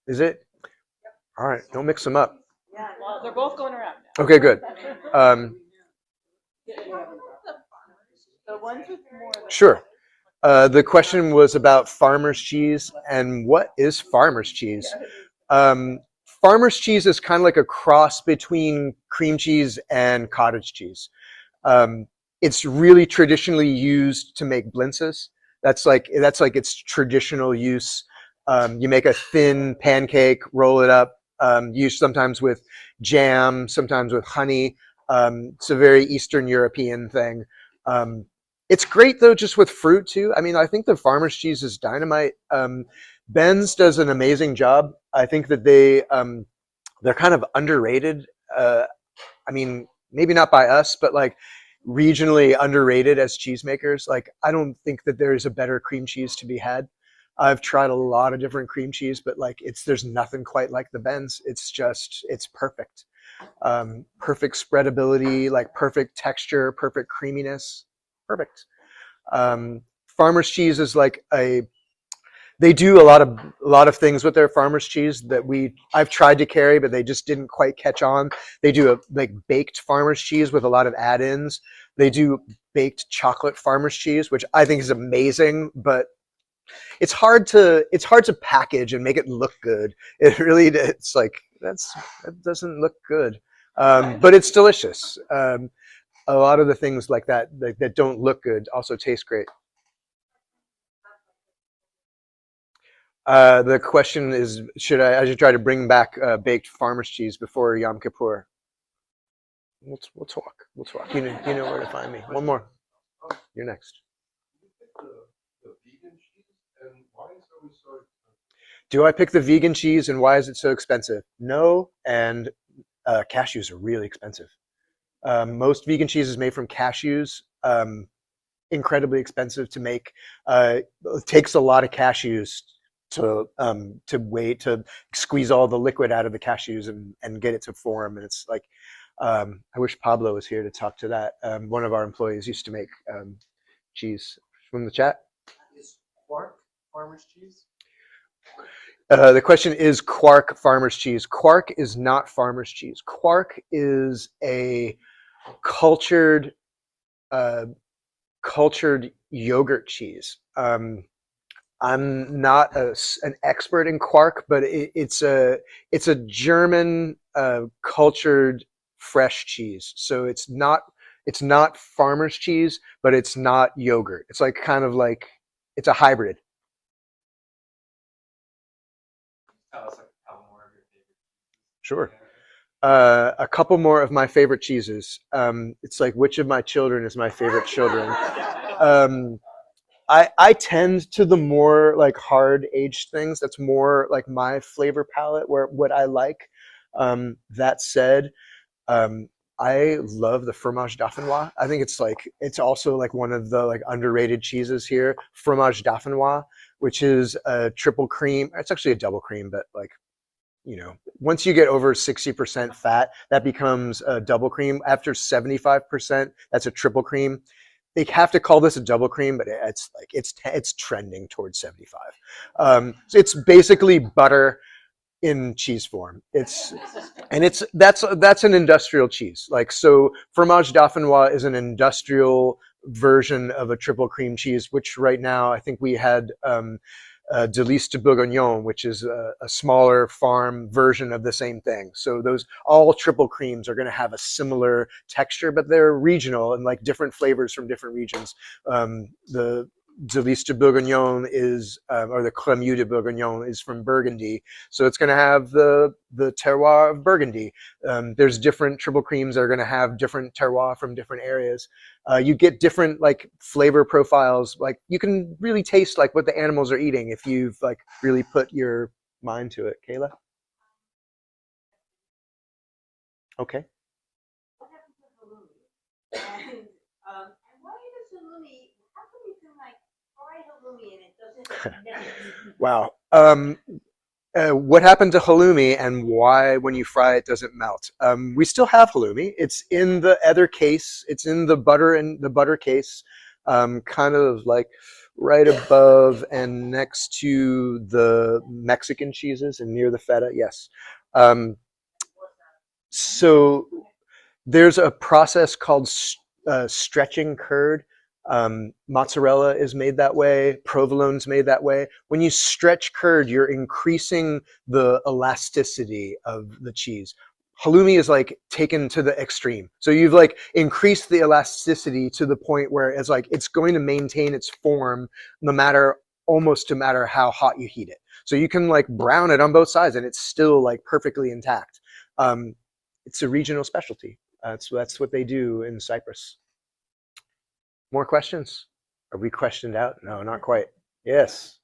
Is it? All right, don't mix them up. Yeah, well, they're both going around now. Okay, good. The ones with more. Sure. The question was about farmer's cheese and what is farmer's cheese? Farmer's cheese is kind of like a cross between cream cheese and cottage cheese. It's really traditionally used to make blintzes. That's like its traditional use. You make a thin pancake, roll it up, used sometimes with jam, sometimes with honey. It's a very Eastern European thing. It's great though, just with fruit too. I mean, I think the farmer's cheese is dynamite. Ben's does an amazing job. I think that they're kind of underrated. I mean, maybe not by us, but like regionally underrated as cheesemakers. Like, I don't think that there is a better cream cheese to be had. I've tried a lot of different cream cheese, but like there's nothing quite like the Ben's. It's perfect. Perfect spreadability, like perfect texture, perfect creaminess. Perfect. Farmer's cheese is like they do a lot of things with their farmer's cheese that I've tried to carry, but they just didn't quite catch on. They do a like baked farmer's cheese with a lot of add-ins. They do baked chocolate farmer's cheese, which I think is amazing, but it's hard to package and make it look good. It's like that doesn't look good, but it's delicious. A lot of the things like that don't look good also taste great. The question is, I should try to bring back baked farmer's cheese before Yom Kippur? We'll talk. You know where to find me. One more. You're next. Do I pick the vegan cheese and why is it so expensive? No, and cashews are really expensive. Most vegan cheese is made from cashews. Incredibly expensive to make. It takes a lot of cashews to squeeze all the liquid out of the cashews and get it to form. And it's like, I wish Pablo was here to talk to that. One of our employees used to make cheese. From the chat. Is Quark farmer's cheese? The question is Quark farmer's cheese. Quark is not farmer's cheese. Quark is a cultured yogurt cheese. I'm not an expert in Quark, but it's a German cultured fresh cheese. So it's not It's not farmer's cheese, but it's not yogurt. It's like kind of like, it's a hybrid. Tell us like a couple more of your favorite. Sure. A couple more of my favorite cheeses. It's like, which of my children is my favorite children? I tend to the more like hard aged things. That's more like my flavor palette, where what I like. That said, I love the fromage dauphinois. I think it's also like one of the like underrated cheeses here. Fromage dauphinois, which is a triple cream. It's actually a double cream, but like, once you get over 60% fat, that becomes a double cream. After 75%, that's a triple cream. They have to call this a double cream, but it's trending towards 75. So it's basically butter in cheese form. That's an industrial cheese. Like, so fromage dauphinois is an industrial version of a triple cream cheese, which right now I think we had Délice de Bourguignon, which is a smaller farm version of the same thing. So those all triple creams are going to have a similar texture, but they're regional and like different flavors from different regions. The Délice de Bourguignon is, or the Crémeux de Bourguignon is from Burgundy, so it's going to have the terroir of Burgundy. There's different triple creams that are going to have different terroir from different areas. You get different like flavor profiles. Like you can really taste like what the animals are eating if you've like really put your mind to it. Kayla? Okay. What happened to halloumi? And why does halloumi? How come you can like fry halloumi and it doesn't melt? Wow. What happened to halloumi and why when you fry it doesn't melt? We still have halloumi. It's in the other case. It's in the butter case, kind of like right above and next to the Mexican cheeses and near the feta. Yes. So there's a process called stretching curd. Mozzarella is made that way. Provolone's made that way. When you stretch curd, you're increasing the elasticity of the cheese. Halloumi is like taken to the extreme. So you've like increased the elasticity to the point where it's like it's going to maintain its form almost no matter how hot you heat it. So you can like brown it on both sides and it's still like perfectly intact. It's a regional specialty. That's what they do in Cyprus. More questions? Are we questioned out? No, not quite. Yes.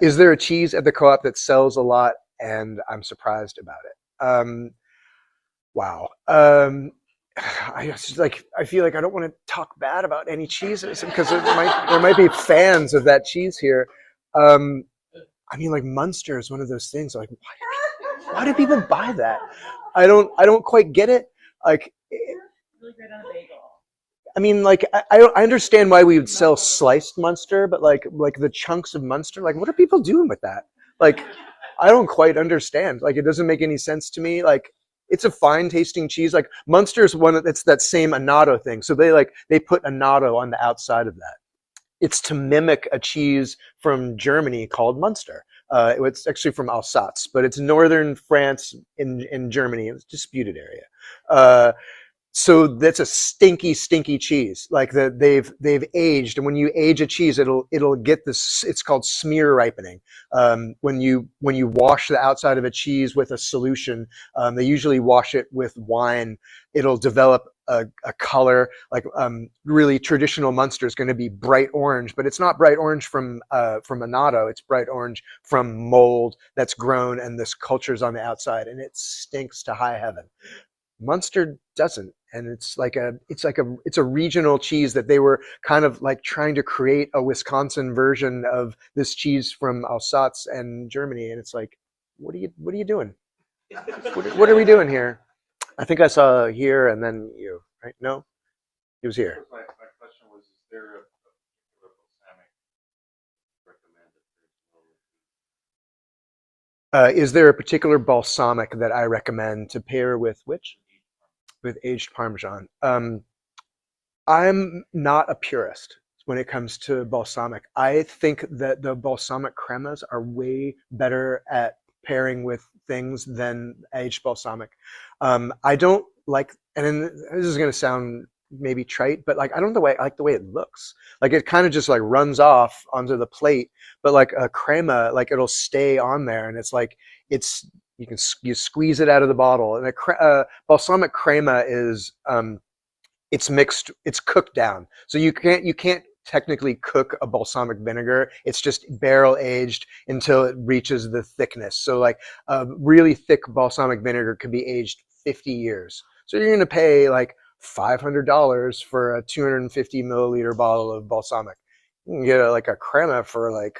Is there a cheese at the co-op that sells a lot and I'm surprised about it? Wow. I feel like I don't want to talk bad about any cheeses because there might be fans of that cheese here. I mean, like Munster is one of those things. Like, why do people buy that? I don't quite get it. Like, Really great on a bagel. I mean, like, I understand why we would sell sliced Munster, but like the chunks of Munster, like, what are people doing with that? Like, I don't quite understand. Like, it doesn't make any sense to me. Like, it's a fine tasting cheese. Like Munster's it's that same annatto thing. So they put annatto on the outside of that. It's to mimic a cheese from Germany called Munster. It's actually from Alsace, but it's northern France in Germany. It's a disputed area. So that's a stinky, stinky cheese. Like they've aged, and when you age a cheese, it'll get this. It's called smear ripening. When you wash the outside of a cheese with a solution, they usually wash it with wine. It'll develop a color. Like really traditional Munster is going to be bright orange, but it's not bright orange from annatto. It's bright orange from mold that's grown, and this culture's on the outside, and it stinks to high heaven. Munster doesn't, and it's a regional cheese that they were kind of like trying to create a Wisconsin version of this cheese from Alsace and Germany, and it's like, what are you doing? What are we doing here? I think I saw here and then you, right? No, he was here. My question was, is there a particular balsamic recommended? Is there a particular balsamic that I recommend to pair with which? With aged Parmesan. I'm not a purist when it comes to balsamic. I think that the balsamic cremas are way better at pairing with things than aged balsamic. I don't like, and then this is going to sound maybe trite, but like I don't like the way it looks. Like it kind of just like runs off onto the plate, but like a crema, like it'll stay on there, and it's like you squeeze it out of the bottle, and a balsamic crema is it's mixed, it's cooked down, so you can't technically cook a balsamic vinegar. It's just barrel aged until it reaches the thickness. So like a really thick balsamic vinegar could be aged 50 years. So you're going to pay like $500 for a 250 milliliter bottle of balsamic. You can get like a crema for like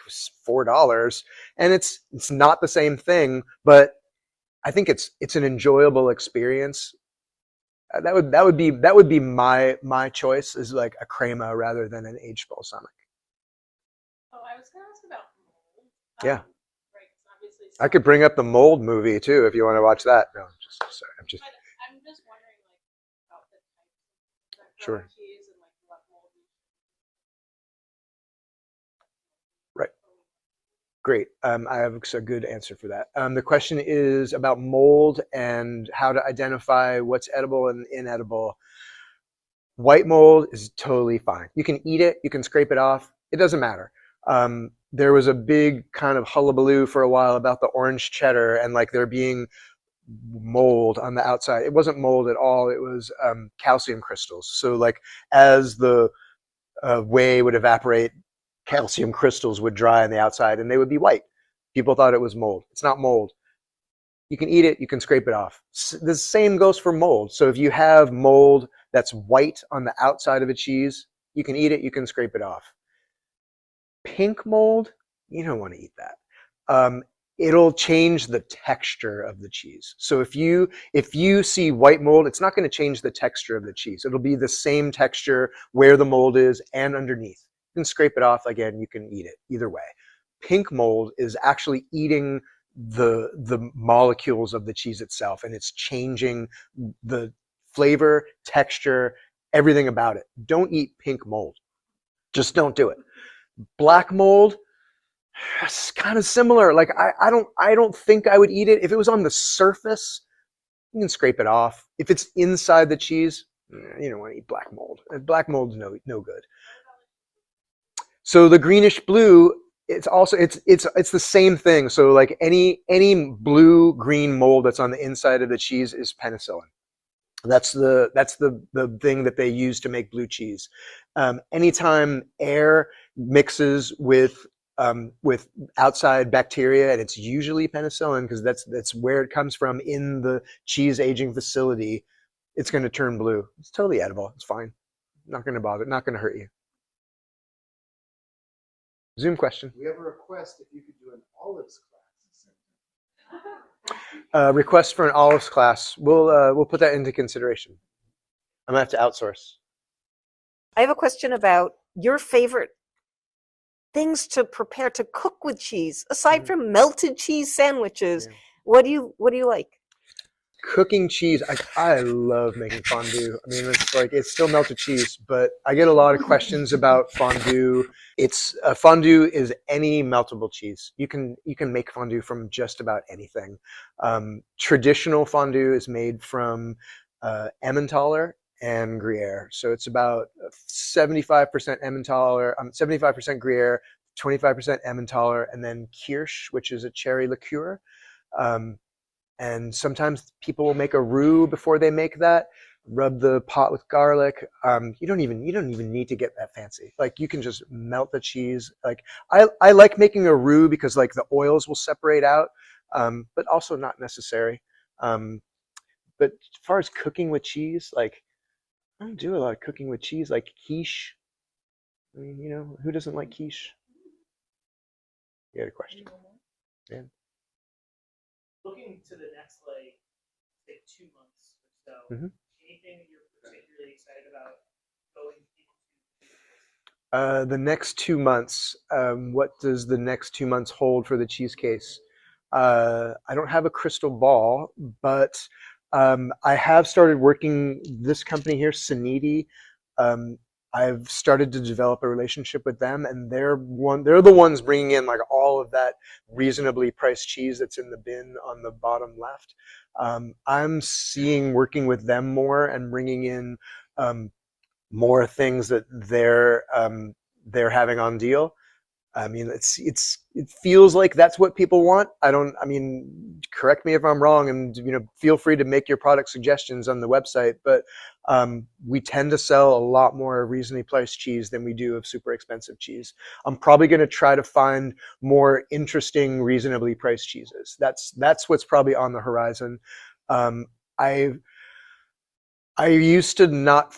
$4, and it's not the same thing, but I think it's an enjoyable experience. That would be my choice, is like a crema rather than an aged balsamic. Oh, I was going to ask about mold. Yeah. Right, 'cause obviously I could bring up the mold movie too if you want to watch that. No, sorry. But I'm just wondering, like, about the types of Sure. cheese and like what mold. Right. Great. I have a good answer for that. The question is about mold and how to identify what's edible and inedible. White mold is totally fine. You can eat it. You can scrape it off. It doesn't matter. There was a big kind of hullabaloo for a while about the orange cheddar and like there being mold on the outside. It wasn't mold at all. It was calcium crystals. So like as the whey would evaporate, calcium crystals would dry on the outside and they would be white. People thought it was mold. It's not mold. You can eat it, you can scrape it off. The same goes for mold. So if you have mold that's white on the outside of a cheese, you can eat it, you can scrape it off. Pink mold, you don't want to eat that. It'll change the texture of the cheese. So if you see white mold, it's not going to change the texture of the cheese. It'll be the same texture where the mold is and underneath. You can scrape it off again, you can eat it either way. Pink mold is actually eating the molecules of the cheese itself, and it's changing the flavor, texture, everything about it. Don't eat pink mold. Just don't do it. Black mold, it's kind of similar. Like I don't think I would eat it. If it was on the surface, you can scrape it off. If it's inside the cheese, you don't want to eat black mold. Black mold's no good. So the greenish blue, it's the same thing. So like any blue green mold that's on the inside of the cheese is penicillin. That's the thing that they use to make blue cheese. Anytime air mixes with outside bacteria, and it's usually penicillin because that's where it comes from in the cheese aging facility, it's going to turn blue. It's totally edible. It's fine. Not going to bother. Not going to hurt you. Zoom question. We have a request if you could do an olives class. Request for an olives class. We'll put that into consideration. I'm gonna have to outsource. I have a question about your favorite things to prepare to cook with cheese, aside from melted cheese sandwiches. Yeah. What do you like? Cooking cheese, I love making fondue. I mean, it's still melted cheese, but I get a lot of questions about fondue. Fondue is any meltable cheese. You can make fondue from just about anything. Traditional fondue is made from Emmentaler and Gruyere, so it's about 75% Emmentaler, 75% Gruyere, 25% Emmentaler, and then Kirsch, which is a cherry liqueur. And sometimes people will make a roux before they make that. Rub the pot with garlic. You don't even need to get that fancy. Like you can just melt the cheese. Like I like making a roux because like the oils will separate out, but also not necessary. But as far as cooking with cheese, like I don't do a lot of cooking with cheese. Like quiche. I mean, who doesn't like quiche? You had a question? Yeah. Looking to the next, say 2 months or so, anything that you're particularly excited about going into? The next 2 months, what does the next 2 months hold for the cheese case? I don't have a crystal ball, but I have started working this company here, Saniti. I've started to develop a relationship with them, and they're the ones bringing in like all of that reasonably priced cheese that's in the bin on the bottom left. I'm seeing working with them more and bringing in more things that they're having on deal. I mean, it feels like that's what people want. I mean, correct me if I'm wrong, and feel free to make your product suggestions on the website. But we tend to sell a lot more reasonably priced cheese than we do of super expensive cheese. I'm probably going to try to find more interesting, reasonably priced cheeses. That's what's probably on the horizon. I used to not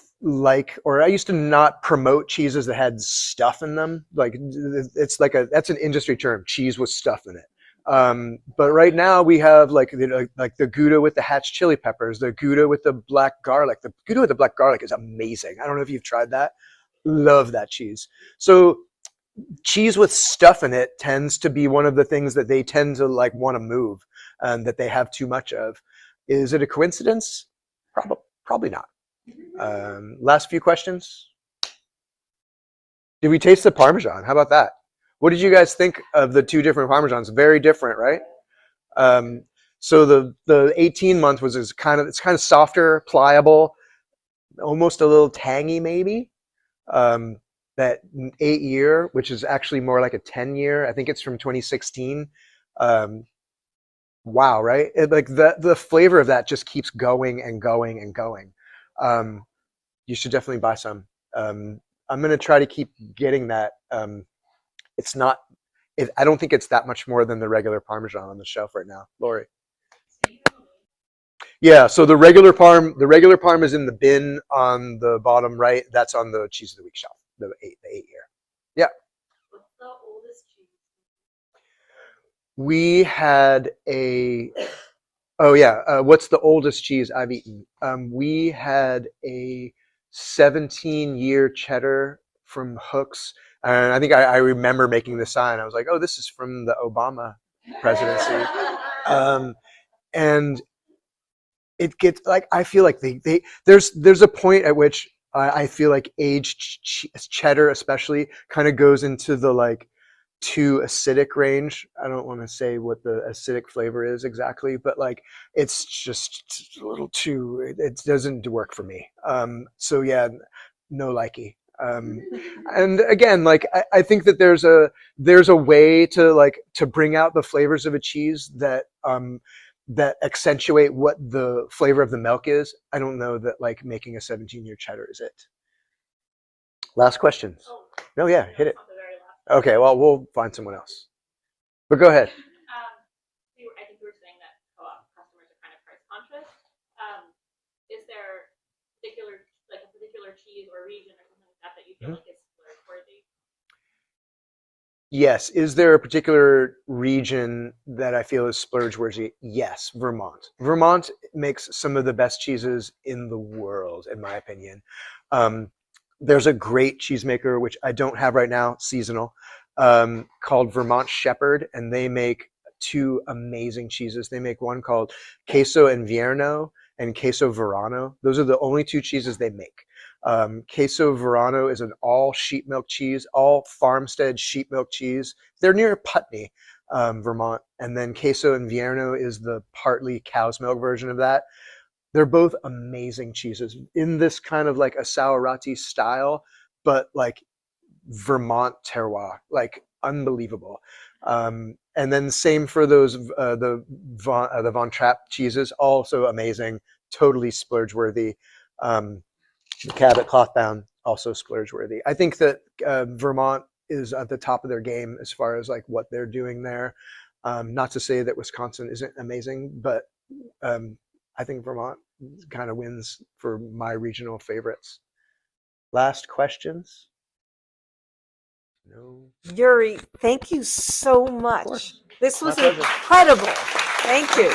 promote cheeses that had stuff in them. Like that's an industry term, cheese with stuff in it. But right now we have like the Gouda with the hatch chili peppers, the Gouda with the black garlic. The Gouda with the black garlic is amazing. I don't know if you've tried that. Love that cheese. So cheese with stuff in it tends to be one of the things that they tend to like want to move, that they have too much of. Is it a coincidence? Probably not. Last few questions. Did we taste the Parmesan? How about that? What did you guys think of the two different Parmesans? Very different, right? So the 18-month it's kind of softer, pliable, almost a little tangy maybe. That 8-year, which is actually more like a 10-year, I think it's from 2016. Wow, right? Like the flavor of that just keeps going and going and going. You should definitely buy some. I'm going to try to keep getting that. I don't think it's that much more than the regular Parmesan on the shelf right now. Lori. Yeah, so the regular Parm is in the bin on the bottom right. That's on the cheese of the week shelf, the 8-year. Yeah. What's the oldest cheese? We had what's the oldest cheese I've eaten? We had a 17-year cheddar from Hooks. And I think I remember making the sign. I was like, oh, this is from the Obama presidency. And it gets like, I feel like there's a point at which I feel like aged cheddar especially kind of goes into the like too acidic range. I don't want to say what the acidic flavor is exactly, but like it's just a little too, it doesn't work for me. So yeah, no likey. And again, like I think that there's a way to bring out the flavors of a cheese that accentuate what the flavor of the milk is. I don't know that like making a 17-year cheddar is it. Last questions. No, yeah, hit it. Okay, well, we'll find someone else. But go ahead. I think you were saying that co-op customers are kind of price conscious. Is there a particular cheese or region or something like that you feel like is splurge worthy? Yes. Is there a particular region that I feel is splurge worthy? Yes, Vermont. Vermont makes some of the best cheeses in the world, in my opinion. There's a great cheesemaker, which I don't have right now, seasonal, called Vermont Shepherd, and they make two amazing cheeses. They make one called Queso Invierno and Queso Verano. Those are the only two cheeses they make. Queso Verano is an all sheep milk cheese, all farmstead sheep milk cheese. They're near Putney, Vermont. And then Queso Invierno is the partly cow's milk version of that. They're both amazing cheeses in this kind of like a Saurati style, but like Vermont terroir, like unbelievable. And then same for those the Von Trapp cheeses, also amazing, totally splurge worthy. The Cabot Clothbound, also splurge worthy. I think that Vermont is at the top of their game as far as like what they're doing there. Not to say that Wisconsin isn't amazing, but I think Vermont kind of wins for my regional favorites. Last questions? No. Yuri, thank you so much. This was My pleasure. incredible. Thank you.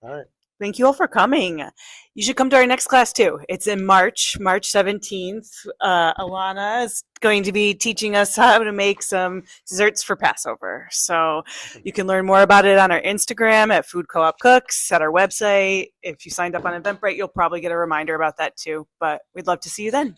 All right. Thank you all for coming. You should come to our next class too. It's in March 17th. Alana is going to be teaching us how to make some desserts for Passover. So you can learn more about it on our Instagram at Food Co-op Cooks, at our website. If you signed up on Eventbrite, you'll probably get a reminder about that too. But we'd love to see you then.